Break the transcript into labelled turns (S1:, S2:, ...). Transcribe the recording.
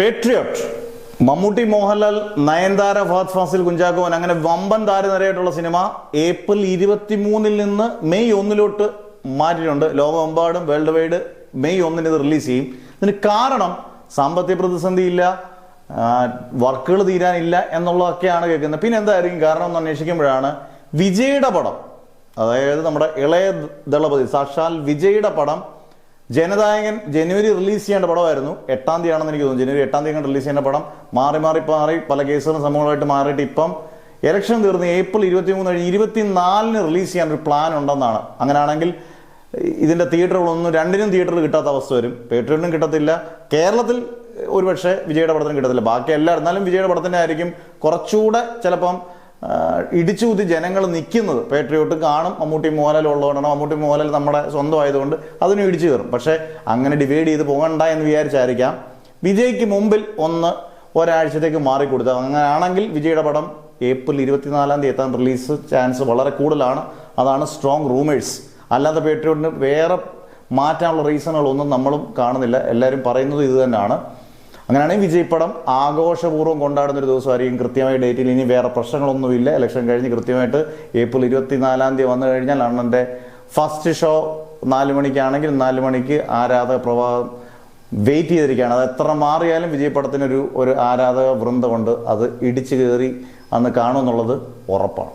S1: Patriot Mammootty, Mohanlal, Nayanthara, Fahad Fazil, കുഞ്ചാക്കോൻ അങ്ങനെ വമ്പൻ താരനിരയായിട്ടുള്ള cinema April 23 നിന്ന് മെയ് 1 മാറ്റിയിട്ടുണ്ട്. ലോകമെമ്പാടും വേൾഡ് വൈഡ് മെയ് 1 ഇത് റിലീസ് ചെയ്യും. ഇതിന് കാരണം സാമ്പത്തിക പ്രതിസന്ധി ഇല്ല, വർക്കുകൾ തീരാനില്ല എന്നുള്ളതൊക്കെയാണ് കേൾക്കുന്നത്. പിന്നെ എന്തായിരിക്കും കാരണം എന്ന് അന്വേഷിക്കുമ്പോഴാണ് വിജയുടെ പടം, അതായത് നമ്മുടെ ഇളയ ദളപതി സാക്ഷാൽ വിജയുടെ പടം ജനനായകൻ ജനുവരി റിലീസ് ചെയ്യേണ്ട പടമായിരുന്നു. 8-ാം തീയതി ആണെന്ന് എനിക്ക് തോന്നുന്നു. ജനുവരി 8-ാം തീയതി റിലീസ് ചെയ്യേണ്ട പടം മാറി പല കേസുകളും സംഭവങ്ങളായിട്ട് മാറിയിട്ട് ഇപ്പം ഇലക്ഷൻ തീർന്ന് ഏപ്രിൽ 23 കഴിഞ്ഞ് 24-ന് റിലീസ് ചെയ്യാൻ ഒരു പ്ലാൻ ഉണ്ടെന്നാണ്. അങ്ങനെയാണെങ്കിൽ ഇതിന്റെ തിയേറ്ററുകളൊന്നും രണ്ടിനും തിയേറ്ററിൽ കിട്ടാത്ത അവസ്ഥ വരും. പേട്രിയോട്ടിനും കിട്ടത്തില്ല, കേരളത്തിൽ ഒരുപക്ഷെ വിജയുടെ പടത്തിന് കിട്ടത്തില്ല. ബാക്കി എന്നാലും വിജയുടെ പടത്തിന്റെ ആയിരിക്കും കുറച്ചുകൂടെ ചിലപ്പം ഇടിച്ചുകൂത്തി ജനങ്ങൾ നിൽക്കുന്നത്. പേട്രിയോട്ട് കാണും, മമ്മൂട്ടി മോഹൻലാൽ ഉള്ളതുകൊണ്ടാണ്. മമ്മൂട്ടി മോഹൻലാൽ നമ്മുടെ സ്വന്തമായതുകൊണ്ട് അതിനും ഇടിച്ചു കയറും. പക്ഷെ അങ്ങനെ ഡിവൈഡ് ചെയ്ത് പോകണ്ട എന്ന് വിചാരിച്ചായിരിക്കാം വിജയ്ക്ക് മുമ്പിൽ ഒരാഴ്ചത്തേക്ക് മാറിക്കൊടുത്തത്. അങ്ങനെയാണെങ്കിൽ വിജയുടെ പടം ഏപ്രിൽ 24-ാം തീയതി എത്താൻ റിലീസ് ചാൻസ് വളരെ കൂടുതലാണ്. അതാണ് സ്ട്രോങ് റൂമേഴ്സ്. അല്ലാതെ പേട്രിയോട്ടിന് വേറെ മാറ്റാനുള്ള റീസണുകളൊന്നും നമ്മളും കാണുന്നില്ല. എല്ലാവരും പറയുന്നത് ഇത് തന്നെയാണ്. അങ്ങനെയാണെങ്കിൽ വിജയ് പടം ആഘോഷപൂർവ്വം കൊണ്ടാടുന്നൊരു ദിവസമായിരിക്കും. കൃത്യമായ ഡേറ്റിൽ ഇനി വേറെ പ്രശ്നങ്ങളൊന്നുമില്ല. ഇലക്ഷൻ കഴിഞ്ഞ് കൃത്യമായിട്ട് ഏപ്രിൽ 24-ാം തീയതി വന്നു കഴിഞ്ഞാൽ അണ്ണൻ്റെ ഫസ്റ്റ് ഷോ 4 മണിക്കാണെങ്കിൽ 4 മണിക്ക് ആരാധക പ്രവാഹം വെയിറ്റ് ചെയ്തിരിക്കുകയാണ്. അത് എത്ര മാറിയാലും വിജയ് പടത്തിനൊരു ആരാധക വൃന്ദമുണ്ട്. അത് ഇടിച്ചു കയറി അന്ന് കാണുമെന്നുള്ളത് ഉറപ്പാണ്.